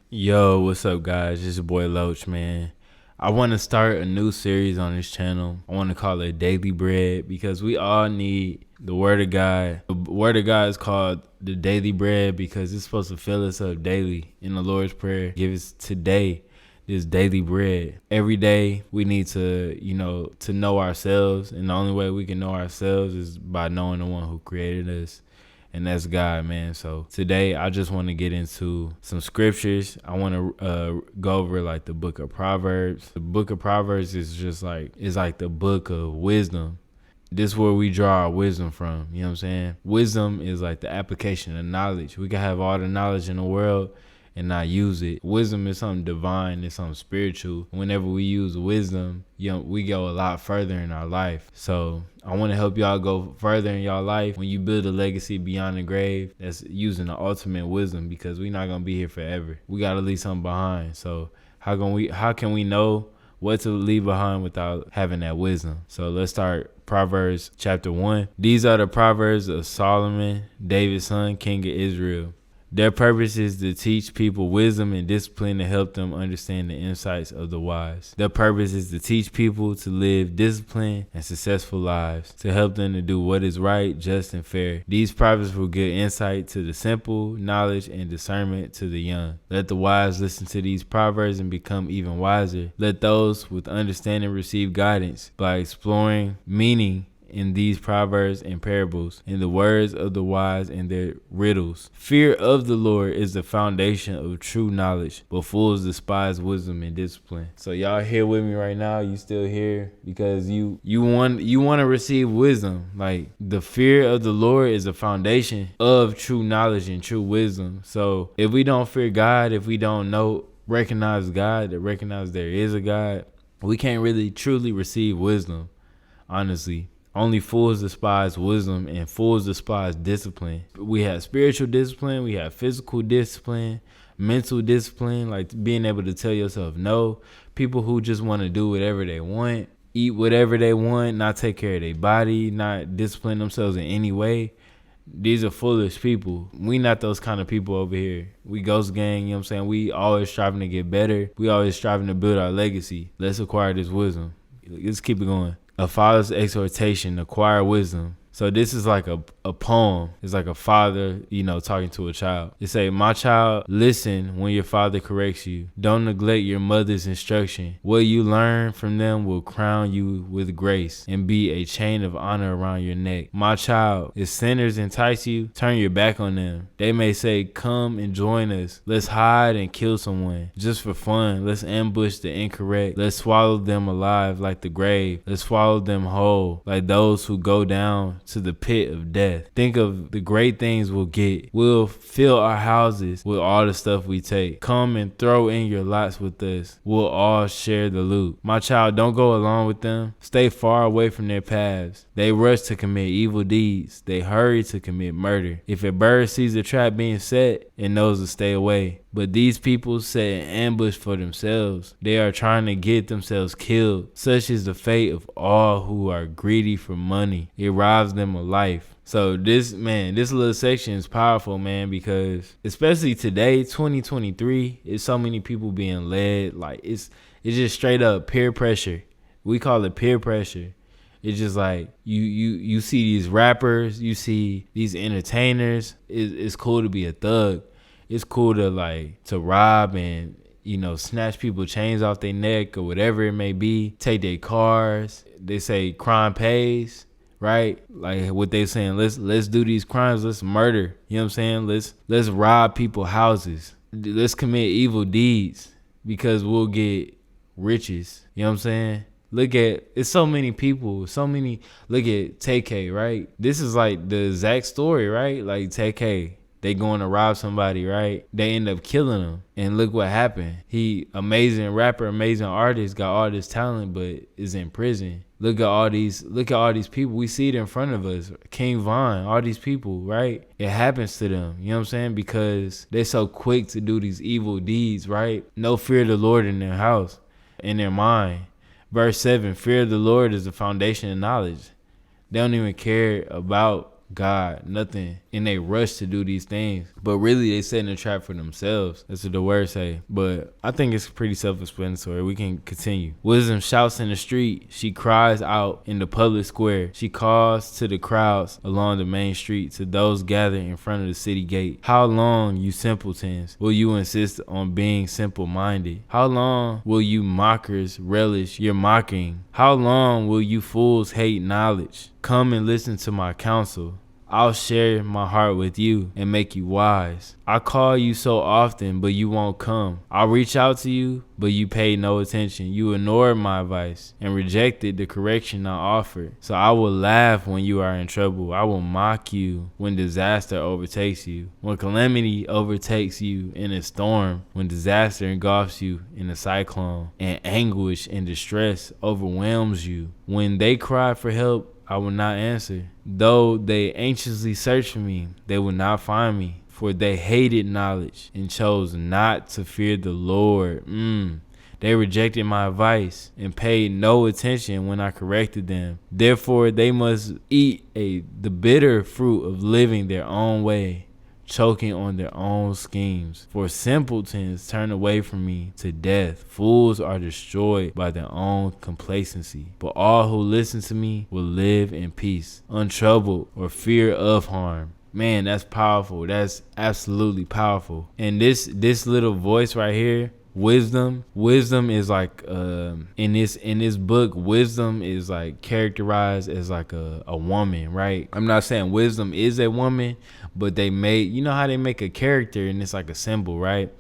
Yo, what's up, guys? It's your boy Loach, man. I want to start a new series on this channel. I want to call it Daily Bread because we all need the Word of God. The Word of God is called the Daily Bread because it's supposed to fill us up daily in the Lord's Prayer. Give us today this daily bread. Every day we need to, to know ourselves. And the only way we can know ourselves is by knowing the one who created us. And that's God, man. So today I just want to get into some scriptures. I want to go over like the book of Proverbs. The book of Proverbs is just like, it's like the book of wisdom. This is where we draw our wisdom from. You know what I'm saying? Wisdom is like the application of knowledge. We can have all the knowledge in the world and not use it. Wisdom is something divine, it's something spiritual. Whenever we use wisdom, we go a lot further in our life. So I want to help y'all go further in y'all life. When you build a legacy beyond the grave, that's using the ultimate wisdom, because we're not gonna be here forever. We gotta leave something behind. So how can we know what to leave behind without having that wisdom? So let's start Proverbs chapter 1. These are the Proverbs of Solomon, David's son, king of Israel. Their purpose is to teach people wisdom and discipline to help them understand the insights of the wise. Their purpose is to teach people to live disciplined and successful lives, to help them to do what is right, just, and fair. These proverbs will give insight to the simple, knowledge and discernment to the young. Let the wise listen to these proverbs and become even wiser. Let those with understanding receive guidance by exploring meaning in these proverbs and parables, in the words of the wise and their riddles. Fear of the Lord is the foundation of true knowledge, but fools despise wisdom and discipline. So y'all here with me right now? You still here because you want to receive wisdom. Like, the fear of the Lord is the foundation of true knowledge and true wisdom. So if we don't fear God, if we don't recognize God, to recognize there is a God, we can't really truly receive wisdom, honestly. Only fools despise wisdom, and fools despise discipline. We have spiritual discipline, we have physical discipline, mental discipline, like being able to tell yourself no. People who just want to do whatever they want, eat whatever they want, not take care of their body, not discipline themselves in any way. These are foolish people. We not those kind of people over here. We ghost gang, you know what I'm saying? We always striving to get better. We always striving to build our legacy. Let's acquire this wisdom. Let's keep it going. A father's exhortation, acquire wisdom. So this is like a poem. It's like a father, talking to a child. It say, my child, listen when your father corrects you. Don't neglect your mother's instruction. What you learn from them will crown you with grace and be a chain of honor around your neck. My child, if sinners entice you, turn your back on them. They may say, come and join us. Let's hide and kill someone. Just for fun, let's ambush the incorrect. Let's swallow them alive like the grave. Let's swallow them whole like those who go down to the pit of death. Think of the great things we'll get. We'll fill our houses with all the stuff we take. Come and throw in your lots with us. We'll all share the loot. My child, don't go along with them. Stay far away from their paths. They rush to commit evil deeds. They hurry to commit murder. If a bird sees a trap being set, it knows to stay away. But these people set an ambush for themselves. They are trying to get themselves killed. Such is the fate of all who are greedy for money. It robs them of life. So this little section is powerful, man, because especially today, 2023, it's so many people being led. Like, it's just straight up peer pressure. We call it peer pressure. It's just like you see these rappers, you see these entertainers. It's cool to be a thug. It's cool to rob and, snatch people chains off their neck or whatever it may be. Take their cars. They say crime pays, right? Like what they saying, let's do these crimes. Let's murder. You know what I'm saying? Let's rob people's houses. Let's commit evil deeds because we'll get riches. You know what I'm saying? It's so many people, look at TK, right? This is like the exact story, right? Like TK, they going to rob somebody, right? They end up killing him. And look what happened. He, amazing rapper, amazing artist, got all this talent, but is in prison. Look at all these people. We see it in front of us. King Von, all these people, right? It happens to them. You know what I'm saying? Because they're so quick to do these evil deeds, right? No fear of the Lord in their house, in their mind. Verse 7, fear of the Lord is the foundation of knowledge. They don't even care about God, nothing. And they rush to do these things. But really, they setting a trap for themselves. That's what the word say. But I think it's pretty self-explanatory. We can continue. Wisdom shouts in the street. She cries out in the public square. She calls to the crowds along the main street, to those gathered in front of the city gate. How long, you simpletons, will you insist on being simple-minded? How long will you mockers relish your mocking? How long will you fools hate knowledge? Come and listen to my counsel. I'll share my heart with you and make you wise. I call you so often, but you won't come. I'll reach out to you, but you pay no attention. You ignored my advice and rejected the correction I offered. So I will laugh when you are in trouble. I will mock you when disaster overtakes you. When calamity overtakes you in a storm. When disaster engulfs you in a cyclone. And anguish and distress overwhelms you. When they cry for help, I will not answer. Though they anxiously search for me, they will not find me. For they hated knowledge and chose not to fear the Lord. They rejected my advice and paid no attention when I corrected them. Therefore, they must eat the bitter fruit of living their own way, choking on their own schemes. For simpletons turn away from me to death. Fools are destroyed by their own complacency. But all who listen to me will live in peace, untroubled or fear of harm. Man, that's powerful. That's absolutely powerful. And this little voice right here, wisdom is like in this book, wisdom is like characterized as like a woman, right? I'm not saying wisdom is a woman, but they made, you know how they make a character and it's like a symbol, right?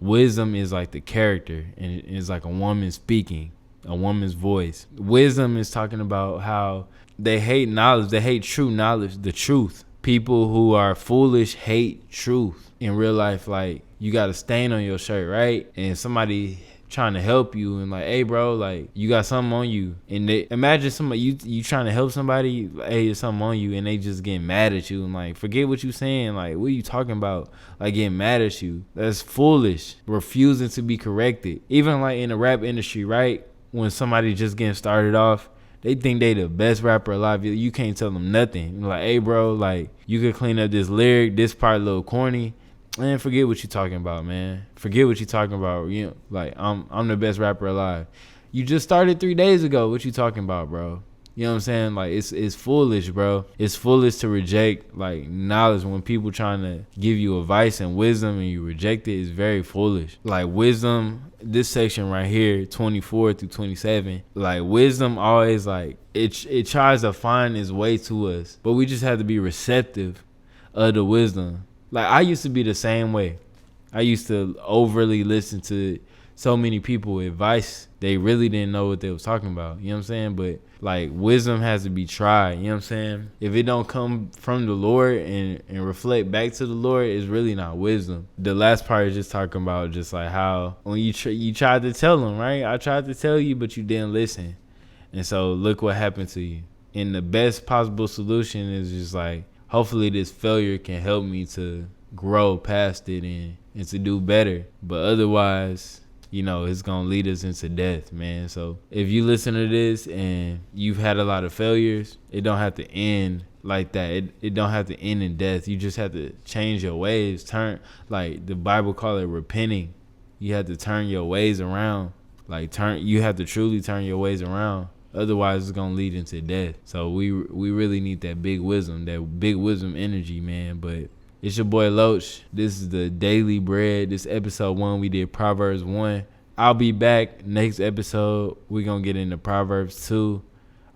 Wisdom is like the character, and it's like a woman speaking, a woman's voice. Wisdom is talking about how they hate knowledge, they hate true knowledge, the truth. People who are foolish hate truth. In real life, like, you got a stain on your shirt, right? And somebody trying to help you and like, hey bro, like, you got something on you. And they imagine somebody, you trying to help somebody, hey, there's something on you, and they just getting mad at you and like, forget what you saying, like, what are you talking about? Like, getting mad at you. That's foolish. Refusing to be corrected. Even like in the rap industry, right? When somebody just getting started off, they think they the best rapper alive. You can't tell them nothing. Like, hey bro, like, you could clean up this lyric, this part a little corny. Man, forget what you talking about, man. Forget what you talking about. You know, like, I'm the best rapper alive. You just started 3 days ago. What you talking about, bro? You know what I'm saying? Like, it's foolish, bro. It's foolish to reject, like, knowledge when people trying to give you advice and wisdom and you reject it. Is very foolish. Like, wisdom, this section right here, 24 through 27, like, wisdom always, like, it tries to find its way to us, but we just have to be receptive of the wisdom. Like, I used to be the same way. I used to overly listen to so many people with advice. They really didn't know what they was talking about. You know what I'm saying? But like, wisdom has to be tried. You know what I'm saying? If it don't come from the Lord and reflect back to the Lord, it's really not wisdom. The last part is just talking about just like how when you tried to tell them, right? I tried to tell you, but you didn't listen. And so look what happened to you. And the best possible solution is just like, hopefully this failure can help me to grow past it and to do better. But otherwise, you know, it's going to lead us into death, man. So if you listen to this and you've had a lot of failures, it don't have to end like that. It don't have to end in death. You just have to change your ways. Turn, like the Bible call it repenting. You have to turn your ways around. Like, you have to truly turn your ways around. Otherwise, it's going to lead into death. So we really need that big wisdom energy, man. But it's your boy Loach. This is the Daily Bread. This episode 1, we did Proverbs 1. I'll be back next episode. We're going to get into Proverbs 2.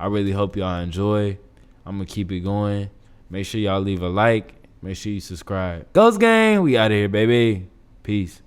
I really hope y'all enjoy. I'm going to keep it going. Make sure y'all leave a like. Make sure you subscribe. Ghost Gang, we out of here, baby. Peace.